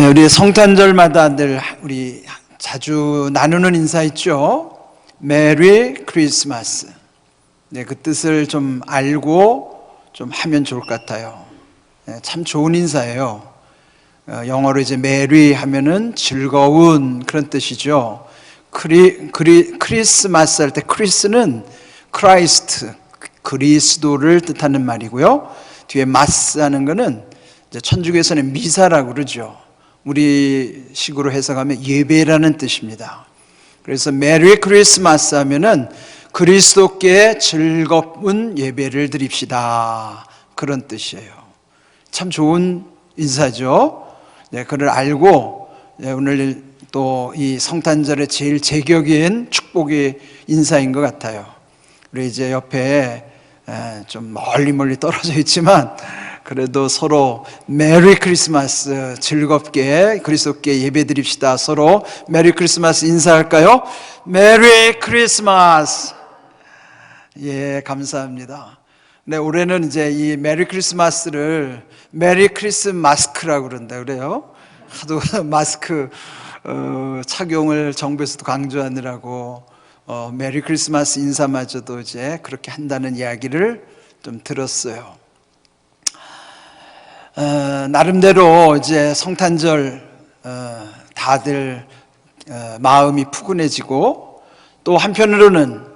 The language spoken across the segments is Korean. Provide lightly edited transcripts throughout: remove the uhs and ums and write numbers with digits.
우리 성탄절마다 늘 우리 자주 나누는 인사 있죠. 메리 크리스마스. 네, 그 뜻을 좀 알고 좀 하면 좋을 것 같아요. 네, 참 좋은 인사예요. 영어로 이제 메리 하면은 즐거운 그런 뜻이죠. 크리스마스 할 때 크리스는 크라이스트, 그리스도를 뜻하는 말이고요. 뒤에 마스 하는 거는 이제 천주교에서는 미사라고 그러죠. 우리 식으로 해석하면 예배라는 뜻입니다. 그래서 메리 크리스마스 하면은 그리스도께 즐거운 예배를 드립시다, 그런 뜻이에요. 참 좋은 인사죠. 네, 그걸 알고 오늘 또 이 성탄절의 제일 제격인 축복의 인사인 것 같아요. 우리 이제 옆에 좀 멀리 떨어져 있지만 그래도 서로 메리 크리스마스, 즐겁게 그리스도께 예배드립시다. 서로 메리 크리스마스 인사할까요? 메리 크리스마스. 예, 감사합니다. 네, 올해는 이제 이 메리 크리스마스를 메리 크리스마스크라고 그런다 그래요. 하도 마스크 착용을 정부에서도 강조하느라고 메리 크리스마스 인사마저도 이제 그렇게 한다는 이야기를 좀 들었어요. 나름대로 이제 성탄절 다들 마음이 푸근해지고, 또 한편으로는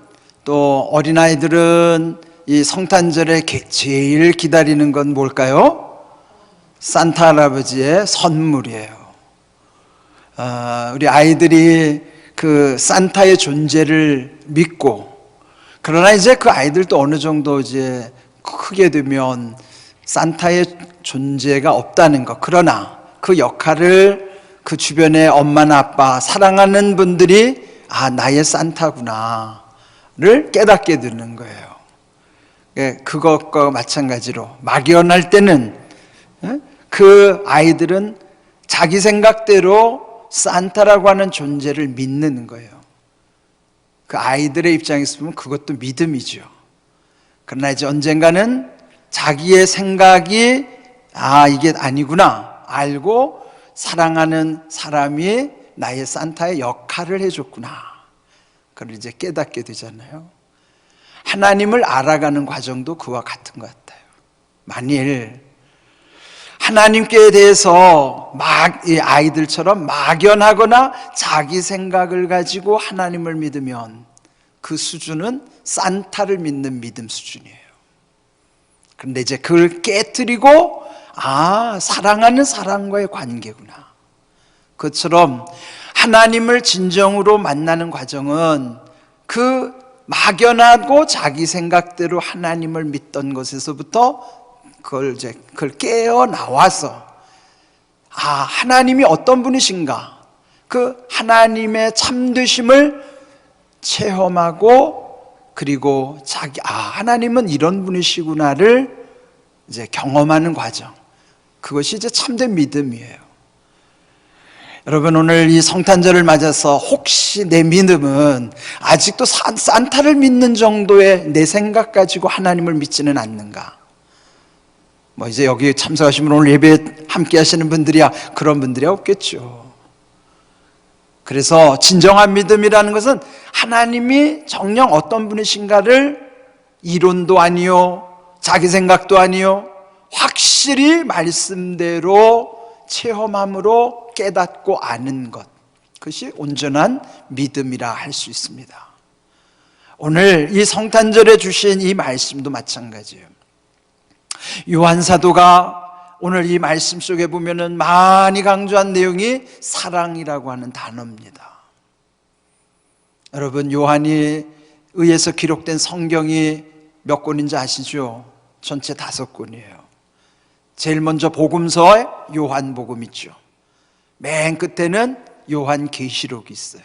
또 어린아이들은 이 성탄절에 제일 기다리는 건 뭘까요? 산타 할아버지의 선물이에요. 우리 아이들이 그 산타의 존재를 믿고, 그러나 이제 그 아이들도 어느 정도 이제 크게 되면 산타의 존재가 없다는 것, 그러나 그 역할을 그 주변의 엄마나 아빠, 사랑하는 분들이 나의 산타구나를 깨닫게 되는 거예요. 그것과 마찬가지로 막연할 때는 그 아이들은 자기 생각대로 산타라고 하는 존재를 믿는 거예요. 그 아이들의 입장에서 보면 그것도 믿음이죠. 그러나 이제 언젠가는 자기의 생각이 이게 아니구나 알고, 사랑하는 사람이 나의 산타의 역할을 해줬구나, 그걸 이제 깨닫게 되잖아요. 하나님을 알아가는 과정도 그와 같은 것 같아요. 만일 하나님께 대해서 이 아이들처럼 막연하거나 자기 생각을 가지고 하나님을 믿으면 그 수준은 산타를 믿는 믿음 수준이에요. 그런데 이제 그걸 깨트리고 사랑하는 사람과의 관계구나, 그처럼 하나님을 진정으로 만나는 과정은 그 막연하고 자기 생각대로 하나님을 믿던 것에서부터 그걸 깨어 나와서 하나님이 어떤 분이신가, 그 하나님의 참되심을 체험하고, 그리고 하나님은 이런 분이시구나를 이제 경험하는 과정, 그것이 이제 참된 믿음이에요. 여러분, 오늘 이 성탄절을 맞아서 혹시 내 믿음은 아직도 산타를 믿는 정도의 내 생각 가지고 하나님을 믿지는 않는가? 이제 여기 참석하시면 오늘 예배 함께 하시는 분들이야, 그런 분들이 없겠죠. 그래서 진정한 믿음이라는 것은 하나님이 정녕 어떤 분이신가를 이론도 아니요, 자기 생각도 아니요, 확실히 말씀대로 체험함으로 깨닫고 아는 것, 그것이 온전한 믿음이라 할 수 있습니다. 오늘 이 성탄절에 주신 이 말씀도 마찬가지예요. 요한 사도가 오늘 이 말씀 속에 보면은 많이 강조한 내용이 사랑이라고 하는 단어입니다. 여러분, 요한이 의해서 기록된 성경이 몇 권인지 아시죠? 전체 5권이에요. 제일 먼저 복음서에 요한복음 있죠. 맨 끝에는 요한계시록이 있어요.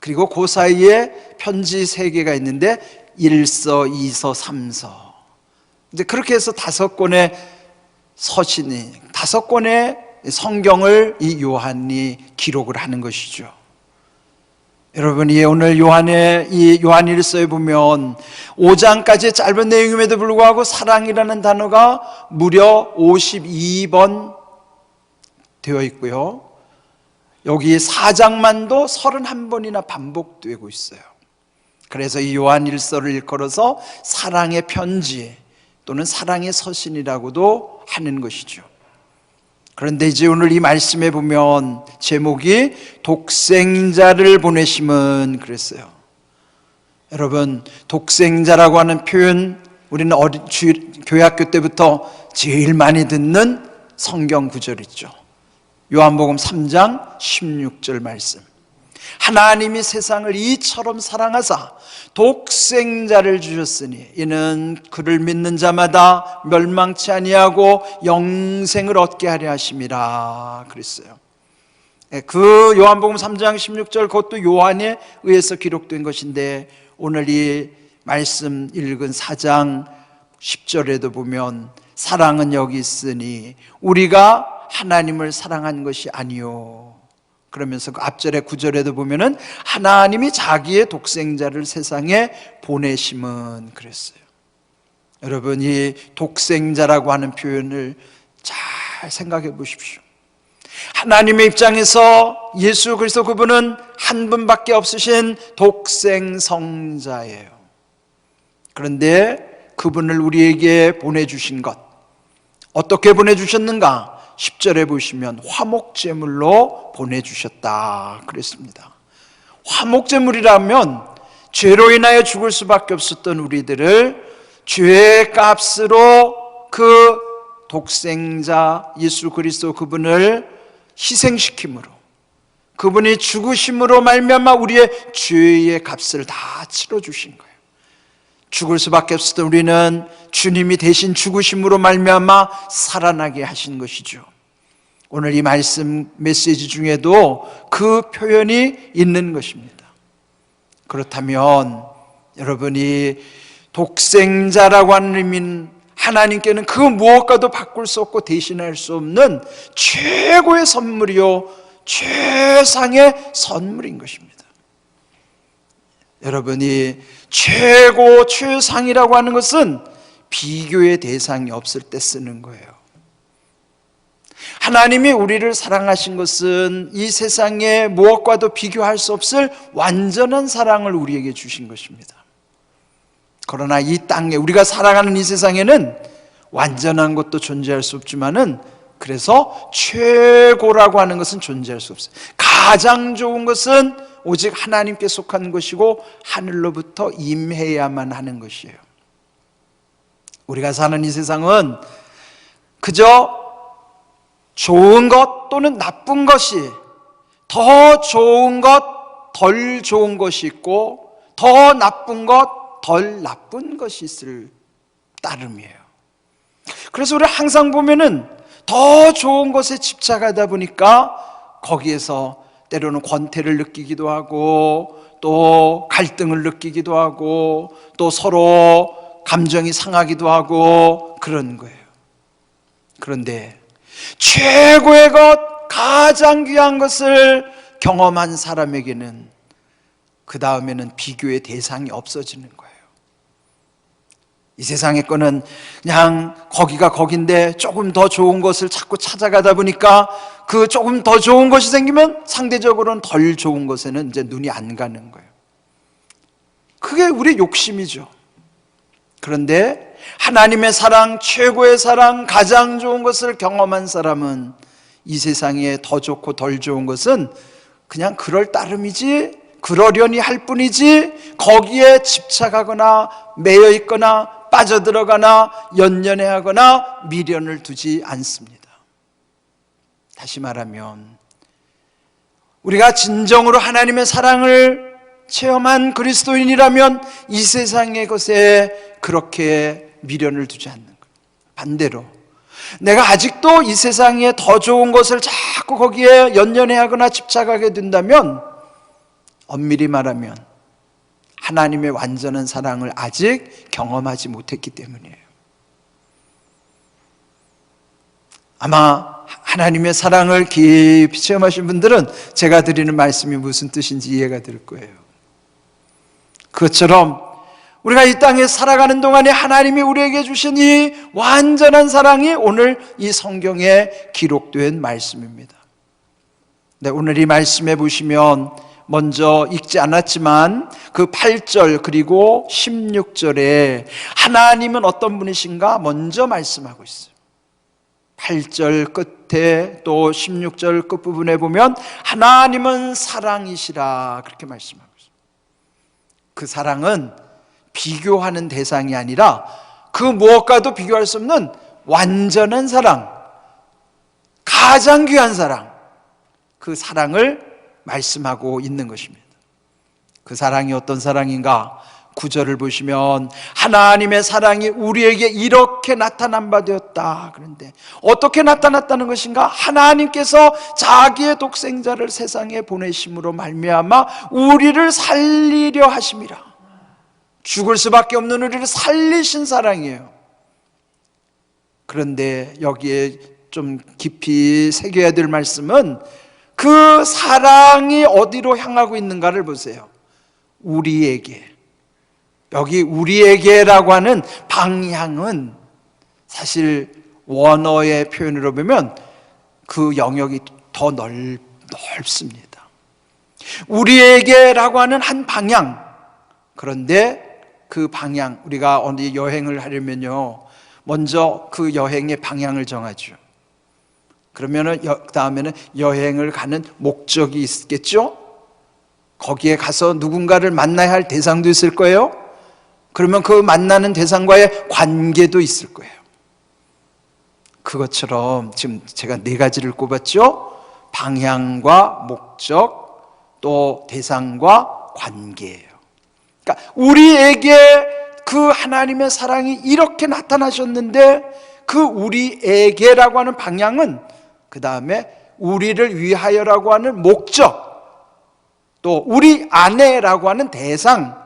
그리고 그 사이에 편지 3개가 있는데 1서, 2서, 3서. 이제 그렇게 해서 5권의 서신이, 5권의 성경을 이 요한이 기록을 하는 것이죠. 여러분이 오늘 이 요한일서에 보면 5장까지 짧은 내용임에도 불구하고 사랑이라는 단어가 무려 52번 되어 있고요. 여기 4장만도 31번이나 반복되고 있어요. 그래서 이 요한 1서를 일컬어서 사랑의 편지 또는 사랑의 서신이라고도 하는 것이죠. 그런데 이제 오늘 이 말씀에 보면 제목이 독생자를 보내심은 그랬어요. 여러분, 독생자라고 하는 표현 우리는 교회학교 때부터 제일 많이 듣는 성경 구절 있죠. 요한복음 3장 16절 말씀. 하나님이 세상을 이처럼 사랑하사 독생자를 주셨으니 이는 그를 믿는 자마다 멸망치 아니하고 영생을 얻게 하려 하심이라 그랬어요. 그 요한복음 3장 16절 그것도 요한에 의해서 기록된 것인데 오늘 이 말씀 읽은 4장 10절에도 보면 사랑은 여기 있으니 우리가 하나님을 사랑한 것이 아니요, 그러면서 그 앞절의 9절에도 보면은 하나님이 자기의 독생자를 세상에 보내심은 그랬어요. 여러분, 이 독생자라고 하는 표현을 잘 생각해 보십시오. 하나님의 입장에서 예수 그리스도 그분은 한 분밖에 없으신 독생성자예요. 그런데 그분을 우리에게 보내주신 것, 어떻게 보내주셨는가? 10절에 보시면 화목제물로 보내주셨다 그랬습니다. 화목제물이라면 죄로 인하여 죽을 수밖에 없었던 우리들을 죄의 값으로 그 독생자 예수 그리스도 그분을 희생시킴으로, 그분이 죽으심으로 말미암아 우리의 죄의 값을 다 치러주신 거예요. 죽을 수밖에 없었던 우리는 주님이 대신 죽으심으로 말미암아 살아나게 하신 것이죠. 오늘 이 말씀 메시지 중에도 그 표현이 있는 것입니다. 그렇다면 여러분이 독생자라고 하는 의미는 하나님께는 그 무엇과도 바꿀 수 없고 대신할 수 없는 최고의 선물이요 최상의 선물인 것입니다. 여러분이 최고 최상이라고 하는 것은 비교의 대상이 없을 때 쓰는 거예요. 하나님이 우리를 사랑하신 것은 이 세상에 무엇과도 비교할 수 없을 완전한 사랑을 우리에게 주신 것입니다. 그러나 이 땅에 우리가 살아가는 이 세상에는 완전한 것도 존재할 수 없지만은 그래서 최고라고 하는 것은 존재할 수 없어요. 가장 좋은 것은 오직 하나님께 속한 것이고 하늘로부터 임해야만 하는 것이에요. 우리가 사는 이 세상은 그저 좋은 것 또는 나쁜 것이, 더 좋은 것, 덜 좋은 것이 있고 더 나쁜 것, 덜 나쁜 것이 있을 따름이에요. 그래서 우리 항상 보면은 더 좋은 것에 집착하다 보니까 거기에서 때로는 권태를 느끼기도 하고 또 갈등을 느끼기도 하고 또 서로 감정이 상하기도 하고 그런 거예요. 그런데 최고의 것, 가장 귀한 것을 경험한 사람에게는 그 다음에는 비교의 대상이 없어지는 거예요. 이 세상의 거는 그냥 거기가 거긴데 조금 더 좋은 것을 자꾸 찾아가다 보니까 그 조금 더 좋은 것이 생기면 상대적으로는 덜 좋은 것에는 이제 눈이 안 가는 거예요. 그게 우리의 욕심이죠. 그런데 하나님의 사랑, 최고의 사랑, 가장 좋은 것을 경험한 사람은 이 세상에 더 좋고 덜 좋은 것은 그냥 그럴 따름이지, 그러려니 할 뿐이지 거기에 집착하거나 매여 있거나 빠져들어가나 연연해하거나 미련을 두지 않습니다. 다시 말하면 우리가 진정으로 하나님의 사랑을 체험한 그리스도인이라면 이 세상의 것에 그렇게 미련을 두지 않는 거예요. 반대로 내가 아직도 이 세상에 더 좋은 것을 자꾸 거기에 연연해하거나 집착하게 된다면 엄밀히 말하면 하나님의 완전한 사랑을 아직 경험하지 못했기 때문이에요. 아마 하나님의 사랑을 깊이 체험하신 분들은 제가 드리는 말씀이 무슨 뜻인지 이해가 될 거예요. 그것처럼 우리가 이 땅에 살아가는 동안에 하나님이 우리에게 주신 이 완전한 사랑이 오늘 이 성경에 기록된 말씀입니다. 네, 오늘 이 말씀에 보시면 먼저 읽지 않았지만 그 8절 그리고 16절에 하나님은 어떤 분이신가 먼저 말씀하고 있어요. 8절 끝에 또 16절 끝부분에 보면 하나님은 사랑이시라 그렇게 말씀하고 있어요. 그 사랑은 비교하는 대상이 아니라 그 무엇과도 비교할 수 없는 완전한 사랑, 가장 귀한 사랑, 그 사랑을 말씀하고 있는 것입니다. 그 사랑이 어떤 사랑인가? 9절을 보시면 하나님의 사랑이 우리에게 이렇게 나타난 바 되었다. 그런데 어떻게 나타났다는 것인가? 하나님께서 자기의 독생자를 세상에 보내심으로 말미암아 우리를 살리려 하심이라. 죽을 수밖에 없는 우리를 살리신 사랑이에요. 그런데 여기에 좀 깊이 새겨야 될 말씀은 그 사랑이 어디로 향하고 있는가를 보세요. 우리에게. 여기 우리에게라고 하는 방향은 사실 원어의 표현으로 보면 그 영역이 더 넓습니다. 우리에게라고 하는 한 방향. 그런데 그 방향, 우리가 어디 여행을 하려면요, 먼저 그 여행의 방향을 정하죠. 그러면은 다음에는 여행을 가는 목적이 있겠죠? 거기에 가서 누군가를 만나야 할 대상도 있을 거예요. 그러면 그 만나는 대상과의 관계도 있을 거예요. 그것처럼 지금 제가 4가지를 꼽았죠. 방향과 목적, 또 대상과 관계예요. 그러니까 우리에게 그 하나님의 사랑이 이렇게 나타나셨는데 그 우리에게라고 하는 방향은 그 다음에 우리를 위하여라고 하는 목적, 또 우리 안에라고 하는 대상,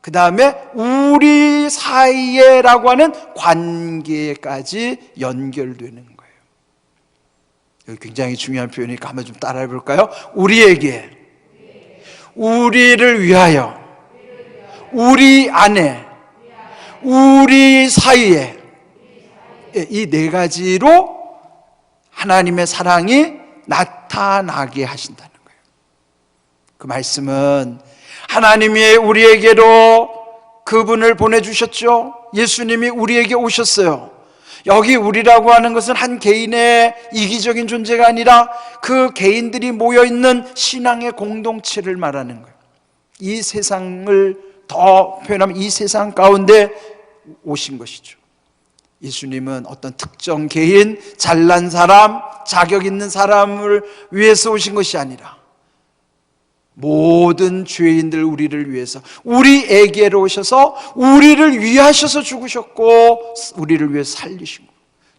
그 다음에 우리 사이에라고 하는 관계까지 연결되는 거예요. 여기 굉장히 중요한 표현이니까 한번 좀 따라해 볼까요? 우리에게, 우리를 위하여, 우리 안에, 우리 사이에, 이 4가지로 하나님의 사랑이 나타나게 하신다는 거예요. 그 말씀은 하나님이 우리에게로 그분을 보내주셨죠. 예수님이 우리에게 오셨어요. 여기 우리라고 하는 것은 한 개인의 이기적인 존재가 아니라 그 개인들이 모여있는 신앙의 공동체를 말하는 거예요. 이 세상을 더 표현하면 이 세상 가운데 오신 것이죠. 예수님은 어떤 특정 개인, 잘난 사람, 자격 있는 사람을 위해서 오신 것이 아니라 모든 죄인들 우리를 위해서 우리에게로 오셔서 우리를 위하셔서 죽으셨고 우리를 위해서 살리신 것,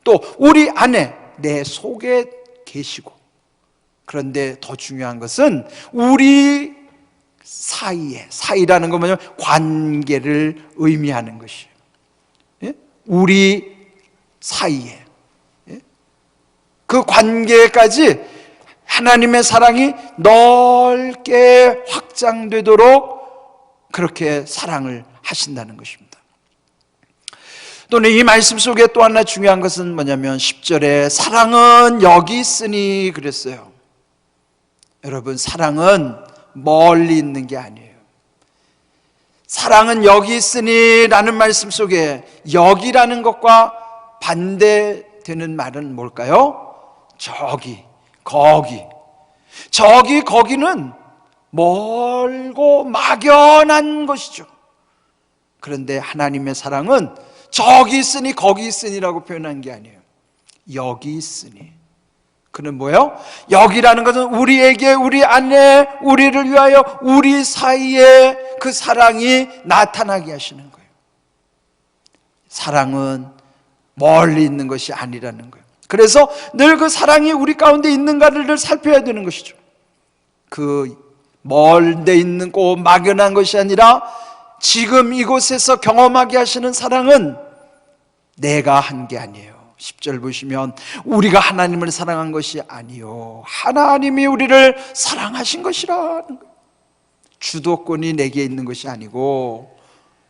또 우리 안에 내 속에 계시고, 그런데 더 중요한 것은 우리 사이에, 사이라는 건 뭐냐면 관계를 의미하는 것이에요. 우리 사이에, 그 관계까지 하나님의 사랑이 넓게 확장되도록 그렇게 사랑을 하신다는 것입니다. 또는 이 말씀 속에 또 하나 중요한 것은 뭐냐면 10절에 사랑은 여기 있으니 그랬어요. 여러분, 사랑은 멀리 있는 게 아니에요. 사랑은 여기 있으니 라는 말씀 속에 여기라는 것과 반대되는 말은 뭘까요? 저기, 거기. 저기, 거기는 멀고 막연한 것이죠. 그런데 하나님의 사랑은 저기 있으니 거기 있으니라고 표현한 게 아니에요. 여기 있으니. 그는 뭐예요? 여기라는 것은 우리에게, 우리 안에, 우리를 위하여, 우리 사이에 그 사랑이 나타나게 하시는 거예요. 사랑은 멀리 있는 것이 아니라는 거예요. 그래서 늘 그 사랑이 우리 가운데 있는가를 늘 살펴야 되는 것이죠. 그 멀데 있는 꼭 막연한 것이 아니라 지금 이곳에서 경험하게 하시는 사랑은 내가 한 게 아니에요. 10절 보시면 우리가 하나님을 사랑한 것이 아니요 하나님이 우리를 사랑하신 것이라는 거예요. 주도권이 내게 있는 것이 아니고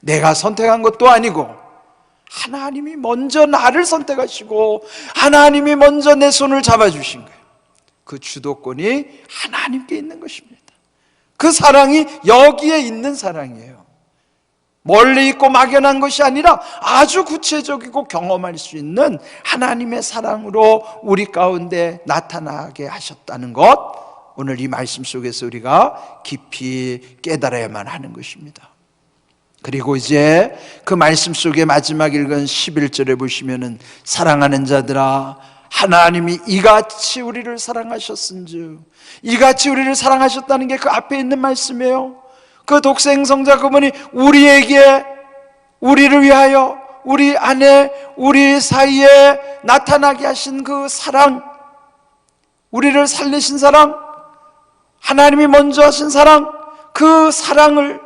내가 선택한 것도 아니고 하나님이 먼저 나를 선택하시고 하나님이 먼저 내 손을 잡아주신 거예요. 그 주도권이 하나님께 있는 것입니다. 그 사랑이 여기에 있는 사랑이에요. 멀리 있고 막연한 것이 아니라 아주 구체적이고 경험할 수 있는 하나님의 사랑으로 우리 가운데 나타나게 하셨다는 것, 오늘 이 말씀 속에서 우리가 깊이 깨달아야만 하는 것입니다. 그리고 이제 그 말씀 속에 마지막 읽은 11절에 보시면은 사랑하는 자들아 하나님이 이같이 우리를 사랑하셨은즉, 이같이 우리를 사랑하셨다는 게 그 앞에 있는 말씀이에요. 그 독생성자 그분이 우리에게, 우리를 위하여 우리 안에, 우리 사이에 나타나게 하신 그 사랑, 우리를 살리신 사랑, 하나님이 먼저 하신 사랑, 그 사랑을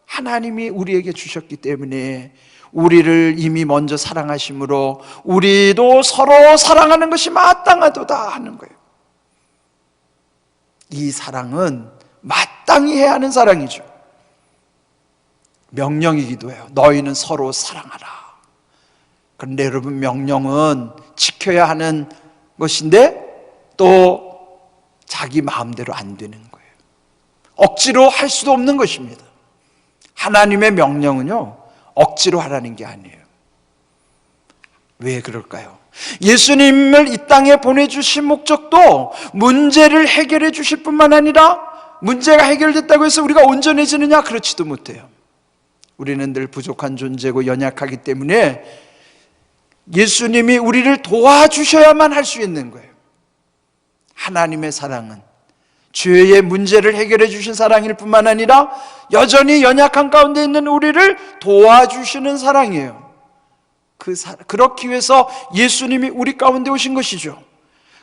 하나님이 우리에게 주셨기 때문에 우리를 이미 먼저 사랑하심으로 우리도 서로 사랑하는 것이 마땅하도다 하는 거예요. 이 사랑은 마땅히 해야 하는 사랑이죠. 명령이기도 해요. 너희는 서로 사랑하라. 그런데 여러분, 명령은 지켜야 하는 것인데 또 자기 마음대로 안 되는 거예요. 억지로 할 수도 없는 것입니다. 하나님의 명령은요, 억지로 하라는 게 아니에요. 왜 그럴까요? 예수님을 이 땅에 보내주신 목적도 문제를 해결해 주실 뿐만 아니라, 문제가 해결됐다고 해서 우리가 온전해지느냐? 그렇지도 못해요. 우리는 늘 부족한 존재고 연약하기 때문에 예수님이 우리를 도와주셔야만 할 수 있는 거예요. 하나님의 사랑은 죄의 문제를 해결해 주신 사랑일 뿐만 아니라 여전히 연약한 가운데 있는 우리를 도와주시는 사랑이에요. 그렇기 위해서 예수님이 우리 가운데 오신 것이죠.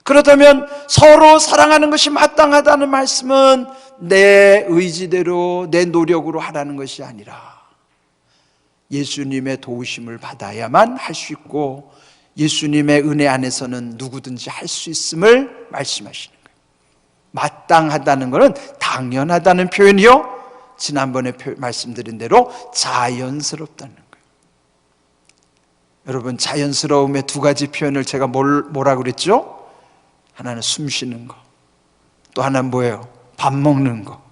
그렇다면 서로 사랑하는 것이 마땅하다는 말씀은 내 의지대로, 내 노력으로 하라는 것이 아니라 예수님의 도우심을 받아야만 할 수 있고, 예수님의 은혜 안에서는 누구든지 할 수 있음을 말씀하시는 거예요. 마땅하다는 것은 당연하다는 표현이요, 지난번에 말씀드린 대로 자연스럽다는 거예요. 여러분, 자연스러움의 두 가지 표현을 제가 뭐라 그랬죠? 하나는 숨 쉬는 거, 또 하나는 뭐예요? 밥 먹는 거.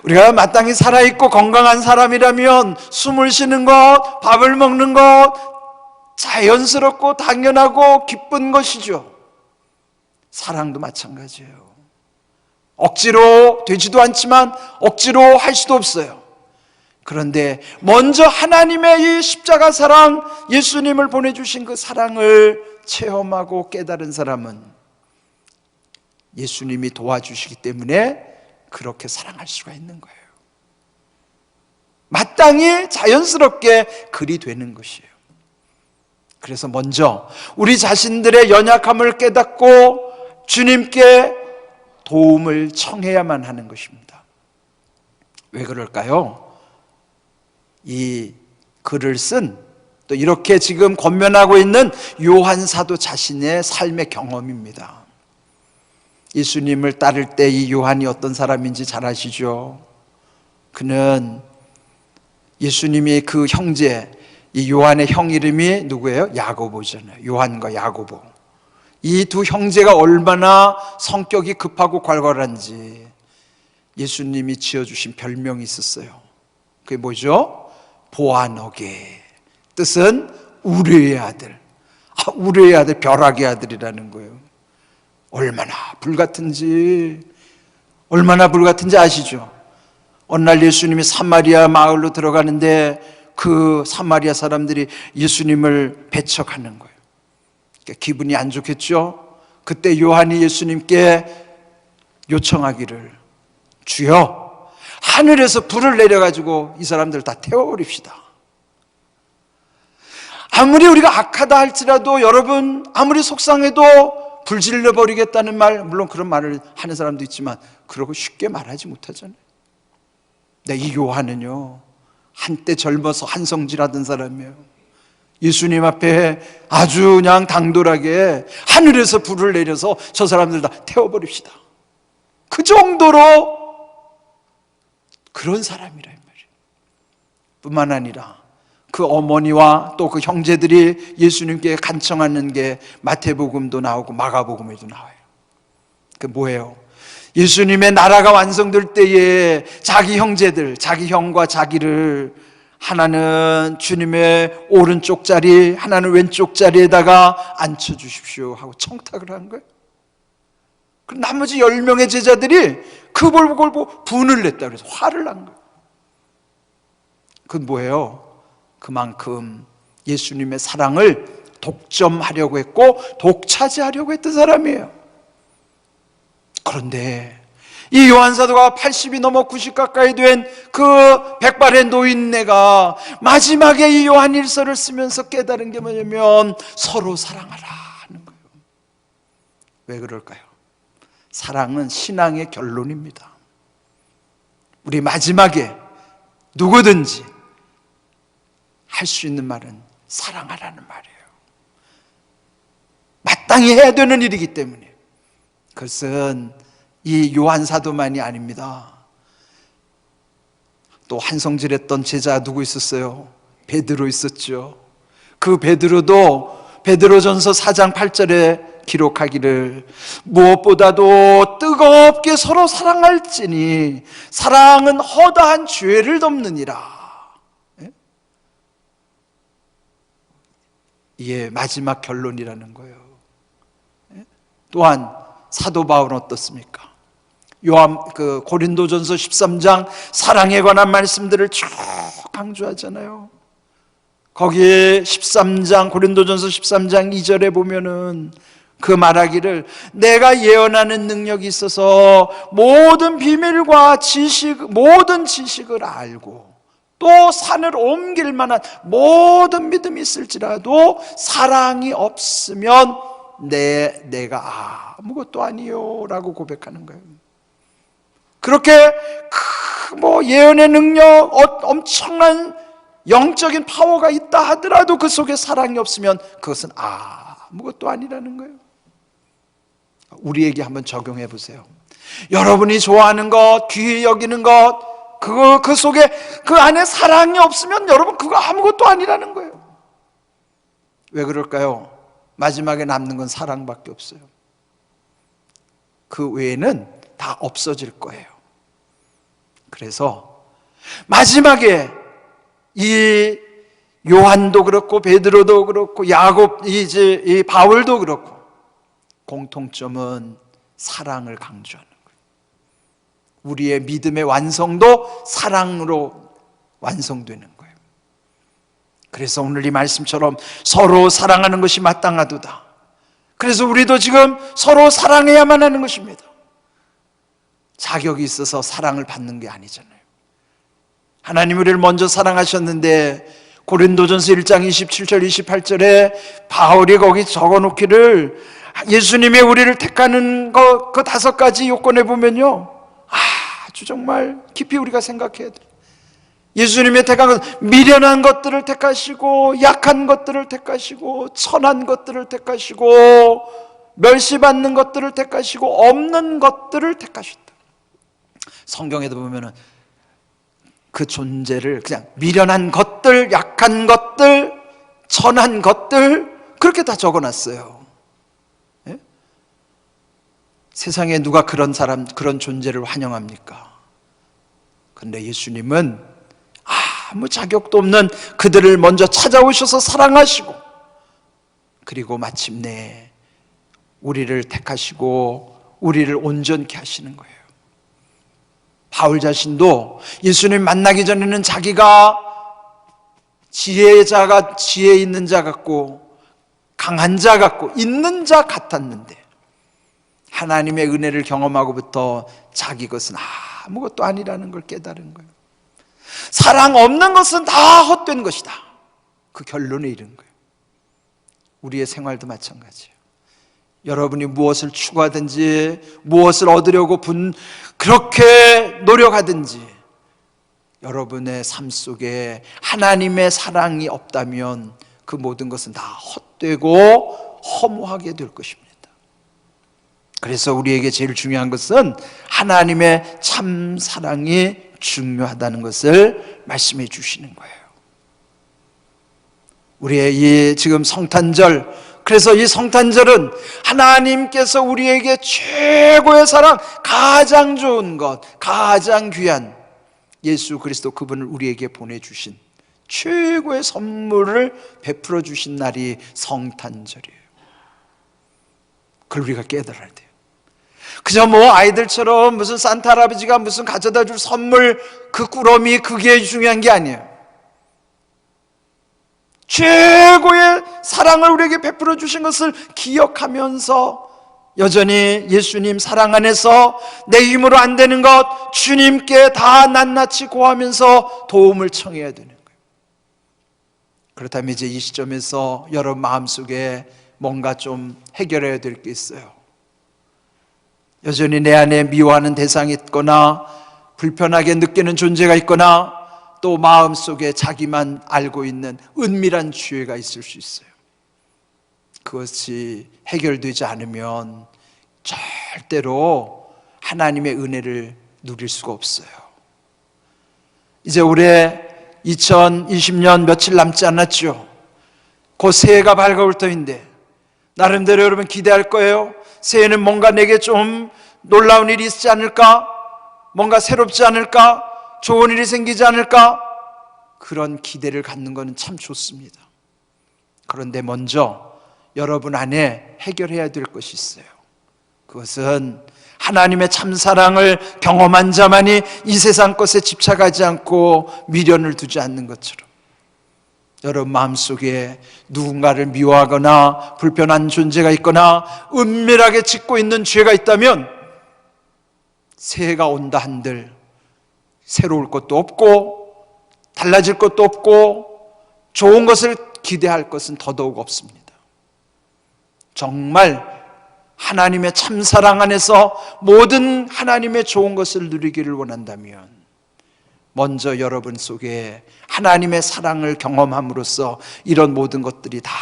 우리가 마땅히 살아있고 건강한 사람이라면 숨을 쉬는 것, 밥을 먹는 것 자연스럽고 당연하고 기쁜 것이죠. 사랑도 마찬가지예요. 억지로 되지도 않지만 억지로 할 수도 없어요. 그런데 먼저 하나님의 이 십자가 사랑, 예수님을 보내주신 그 사랑을 체험하고 깨달은 사람은 예수님이 도와주시기 때문에 그렇게 사랑할 수가 있는 거예요. 마땅히 자연스럽게 그리 되는 것이에요. 그래서 먼저 우리 자신들의 연약함을 깨닫고 주님께 도움을 청해야만 하는 것입니다. 왜 그럴까요? 이 글을 쓴, 또 이렇게 지금 권면하고 있는 요한 사도 자신의 삶의 경험입니다. 예수님을 따를 때 이 요한이 어떤 사람인지 잘 아시죠? 그는 예수님이 그 형제, 이 요한의 형 이름이 누구예요? 야고보잖아요. 요한과 야고보. 이 두 형제가 얼마나 성격이 급하고 괄괄한지 예수님이 지어주신 별명이 있었어요. 그게 뭐죠? 보아너게. 뜻은 우레의 아들. 우레의 아들, 벼락의 아들이라는 거예요. 얼마나 불같은지 아시죠? 어느 날 예수님이 사마리아 마을로 들어가는데 그 사마리아 사람들이 예수님을 배척하는 거예요. 그러니까 기분이 안 좋겠죠? 그때 요한이 예수님께 요청하기를, 주여, 하늘에서 불을 내려가지고 이 사람들 다 태워버립시다. 아무리 우리가 악하다 할지라도, 여러분, 아무리 속상해도 불 질러버리겠다는 말, 물론 그런 말을 하는 사람도 있지만 그러고 쉽게 말하지 못하잖아요. 근데 이 요한은요, 한때 젊어서 한성질하던 사람이에요. 예수님 앞에 아주 그냥 당돌하게 하늘에서 불을 내려서 저 사람들 다 태워버립시다. 그 정도로 그런 사람이란 말이에요. 뿐만 아니라 그 어머니와 또 그 형제들이 예수님께 간청하는 게 마태복음도 나오고 마가복음에도 나와요. 그 뭐예요? 예수님의 나라가 완성될 때에 자기 형제들, 자기 형과 자기를 하나는 주님의 오른쪽 자리, 하나는 왼쪽 자리에다가 앉혀주십시오 하고 청탁을 한 거예요. 그 나머지 10명의 제자들이 그 볼 보고 분을 냈다 그래서 화를 난 거예요. 그건 뭐예요? 그만큼 예수님의 사랑을 독점하려고 했고 독차지하려고 했던 사람이에요. 그런데 이 요한사도가 80이 넘어 90 가까이 된 그 백발의 노인네가 마지막에 이 요한일서를 쓰면서 깨달은 게 뭐냐면 서로 사랑하라 하는 거예요. 왜 그럴까요? 사랑은 신앙의 결론입니다. 우리 마지막에 누구든지 할 수 있는 말은 사랑하라는 말이에요. 마땅히 해야 되는 일이기 때문에. 그것은 이 요한사도만이 아닙니다. 또 한성질했던 제자 누구 있었어요? 베드로 있었죠. 그 베드로전서 4장 8절에 기록하기를 무엇보다도 뜨겁게 서로 사랑할지니 사랑은 허다한 죄를 덮느니라. 이게 마지막 결론이라는 거예요. 또한 사도 바울은 어떻습니까? 고린도전서 13장 사랑에 관한 말씀들을 쭉 강조하잖아요. 거기에 고린도전서 13장 2절에 보면은 그 말하기를 내가 예언하는 능력이 있어서 모든 비밀과 모든 지식을 알고 또 산을 옮길 만한 모든 믿음이 있을지라도 사랑이 없으면 내가 아무것도 아니요 라고 고백하는 거예요. 그렇게 예언의 능력, 엄청난 영적인 파워가 있다 하더라도 그 속에 사랑이 없으면 그것은 아무것도 아니라는 거예요. 우리에게 한번 적용해 보세요. 여러분이 좋아하는 것, 귀히 여기는 것, 그 속에 그 안에 사랑이 없으면 여러분 그거 아무것도 아니라는 거예요. 왜 그럴까요? 마지막에 남는 건 사랑밖에 없어요. 그 외에는 다 없어질 거예요. 그래서 마지막에 이 요한도 그렇고 베드로도 그렇고 야곱, 이 바울도 그렇고 공통점은 사랑을 강조하는 거예요. 우리의 믿음의 완성도 사랑으로 완성되는 거예요. 그래서 오늘 이 말씀처럼 서로 사랑하는 것이 마땅하도다. 그래서 우리도 지금 서로 사랑해야만 하는 것입니다. 자격이 있어서 사랑을 받는 게 아니잖아요. 하나님 우리를 먼저 사랑하셨는데 고린도전서 1장 27절 28절에 바울이 거기 적어놓기를 예수님이 우리를 택하는 것 그 5가지 요건에 보면요 아주 정말 깊이 우리가 생각해야 돼요. 예수님의 택한 것, 미련한 것들을 택하시고 약한 것들을 택하시고 천한 것들을 택하시고 멸시받는 것들을 택하시고 없는 것들을 택하셨다. 성경에도 보면은 그 존재를 그냥 미련한 것들, 약한 것들, 천한 것들 그렇게 다 적어놨어요. 예? 세상에 누가 그런 사람, 그런 존재를 환영합니까? 그런데 예수님은 아무 자격도 없는 그들을 먼저 찾아오셔서 사랑하시고 그리고 마침내 우리를 택하시고 우리를 온전케 하시는 거예요. 바울 자신도 예수님 만나기 전에는 자기가 지혜 있는 자 같고 강한 자 같고 있는 자 같았는데 하나님의 은혜를 경험하고부터 자기 것은 아무것도 아니라는 걸 깨달은 거예요. 사랑 없는 것은 다 헛된 것이다. 그 결론에 이른 거예요. 우리의 생활도 마찬가지예요. 여러분이 무엇을 추구하든지 무엇을 얻으려고 그렇게 노력하든지 여러분의 삶 속에 하나님의 사랑이 없다면 그 모든 것은 다 헛되고 허무하게 될 것입니다. 그래서 우리에게 제일 중요한 것은 하나님의 참 사랑이 중요하다는 것을 말씀해 주시는 거예요. 우리의 이 지금 성탄절, 그래서 이 성탄절은 하나님께서 우리에게 최고의 사랑, 가장 좋은 것, 가장 귀한 예수 그리스도 그분을 우리에게 보내주신 최고의 선물을 베풀어 주신 날이 성탄절이에요. 그걸 우리가 깨달아야 돼요. 그저 뭐 아이들처럼 무슨 산타 할아버지가 무슨 가져다 줄 선물, 그 꾸러미, 그게 중요한 게 아니에요. 최고의 사랑을 우리에게 베풀어 주신 것을 기억하면서 여전히 예수님 사랑 안에서 내 힘으로 안 되는 것 주님께 다 낱낱이 고하면서 도움을 청해야 되는 거예요. 그렇다면 이제 이 시점에서 여러분 마음속에 뭔가 좀 해결해야 될 게 있어요. 여전히 내 안에 미워하는 대상이 있거나 불편하게 느끼는 존재가 있거나 또 마음속에 자기만 알고 있는 은밀한 죄가 있을 수 있어요. 그것이 해결되지 않으면 절대로 하나님의 은혜를 누릴 수가 없어요. 이제 올해 2020년 며칠 남지 않았죠. 곧 새해가 밝아올 터인데 나름대로 여러분 기대할 거예요. 새해는 뭔가 내게 좀 놀라운 일이 있지 않을까? 뭔가 새롭지 않을까? 좋은 일이 생기지 않을까? 그런 기대를 갖는 것은 참 좋습니다. 그런데 먼저 여러분 안에 해결해야 될 것이 있어요. 그것은 하나님의 참사랑을 경험한 자만이 이 세상 것에 집착하지 않고 미련을 두지 않는 것처럼 여러분 마음속에 누군가를 미워하거나 불편한 존재가 있거나 은밀하게 짓고 있는 죄가 있다면 새해가 온다 한들 새로울 것도 없고 달라질 것도 없고 좋은 것을 기대할 것은 더더욱 없습니다. 정말 하나님의 참사랑 안에서 모든 하나님의 좋은 것을 누리기를 원한다면 먼저 여러분 속에 하나님의 사랑을 경험함으로써 이런 모든 것들이 다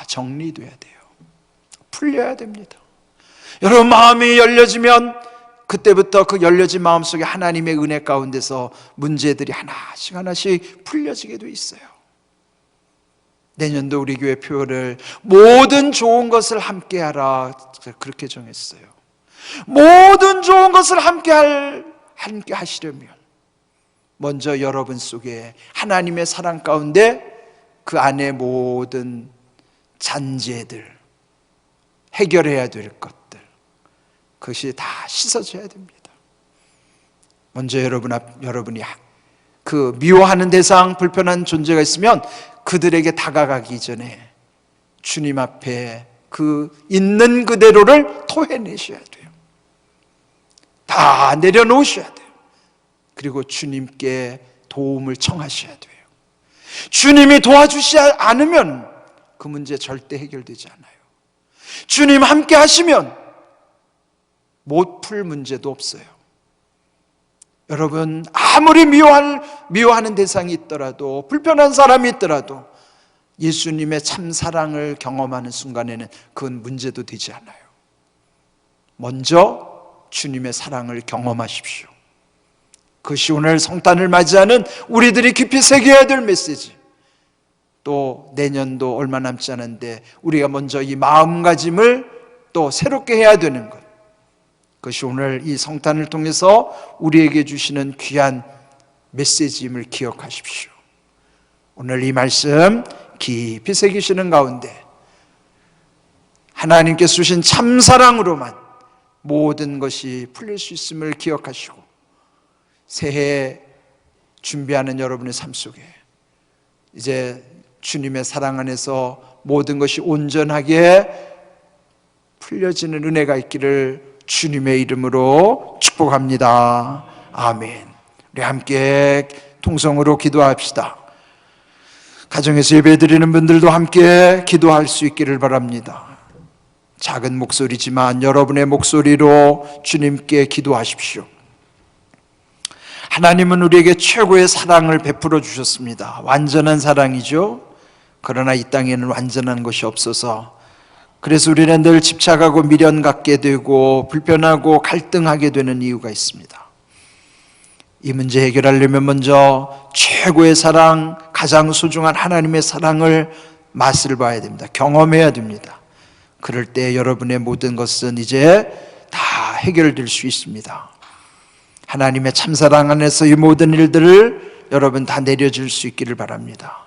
정리돼야 돼요. 풀려야 됩니다. 여러분 마음이 열려지면 그때부터 그 열려진 마음속에 하나님의 은혜 가운데서 문제들이 하나씩 하나씩 풀려지게 돼 있어요. 내년도 우리 교회 표를 모든 좋은 것을 함께하라 그렇게 정했어요. 모든 좋은 것을 함께 하시려면 먼저 여러분 속에 하나님의 사랑 가운데 그 안에 모든 잔재들, 해결해야 될 것들, 그것이 다 씻어져야 됩니다. 먼저 여러분이 그 미워하는 대상, 불편한 존재가 있으면 그들에게 다가가기 전에 주님 앞에 그 있는 그대로를 토해내셔야 돼요. 다 내려놓으셔야 돼요. 그리고 주님께 도움을 청하셔야 돼요. 주님이 도와주시지 않으면 그 문제 절대 해결되지 않아요. 주님 함께 하시면 못 풀 문제도 없어요. 여러분 아무리 미워하는 대상이 있더라도 불편한 사람이 있더라도 예수님의 참사랑을 경험하는 순간에는 그건 문제도 되지 않아요. 먼저 주님의 사랑을 경험하십시오. 그것이 오늘 성탄을 맞이하는 우리들이 깊이 새겨야 될 메시지. 또 내년도 얼마 남지 않은데 우리가 먼저 이 마음가짐을 또 새롭게 해야 되는 것, 그것이 오늘 이 성탄을 통해서 우리에게 주시는 귀한 메시지임을 기억하십시오. 오늘 이 말씀 깊이 새기시는 가운데 하나님께서 주신 참사랑으로만 모든 것이 풀릴 수 있음을 기억하시고 새해 준비하는 여러분의 삶 속에 이제 주님의 사랑 안에서 모든 것이 온전하게 풀려지는 은혜가 있기를 주님의 이름으로 축복합니다. 아멘. 우리 함께 통성으로 기도합시다. 가정에서 예배드리는 분들도 함께 기도할 수 있기를 바랍니다. 작은 목소리지만 여러분의 목소리로 주님께 기도하십시오. 하나님은 우리에게 최고의 사랑을 베풀어 주셨습니다. 완전한 사랑이죠. 그러나 이 땅에는 완전한 것이 없어서 그래서 우리는 늘 집착하고 미련 갖게 되고 불편하고 갈등하게 되는 이유가 있습니다. 이 문제 해결하려면 먼저 최고의 사랑, 가장 소중한 하나님의 사랑을 맛을 봐야 됩니다. 경험해야 됩니다. 그럴 때 여러분의 모든 것은 이제 다 해결될 수 있습니다. 하나님의 참사랑 안에서 이 모든 일들을 여러분 다 내려줄 수 있기를 바랍니다.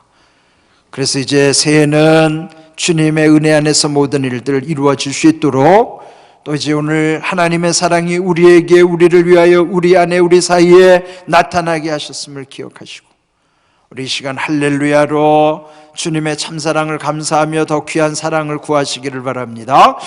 그래서 이제 새해는 주님의 은혜 안에서 모든 일들 이루어질 수 있도록, 또 이제 오늘 하나님의 사랑이 우리에게, 우리를 위하여 우리 안에, 우리 사이에 나타나게 하셨음을 기억하시고, 우리 이 시간 할렐루야로 주님의 참사랑을 감사하며 더 귀한 사랑을 구하시기를 바랍니다.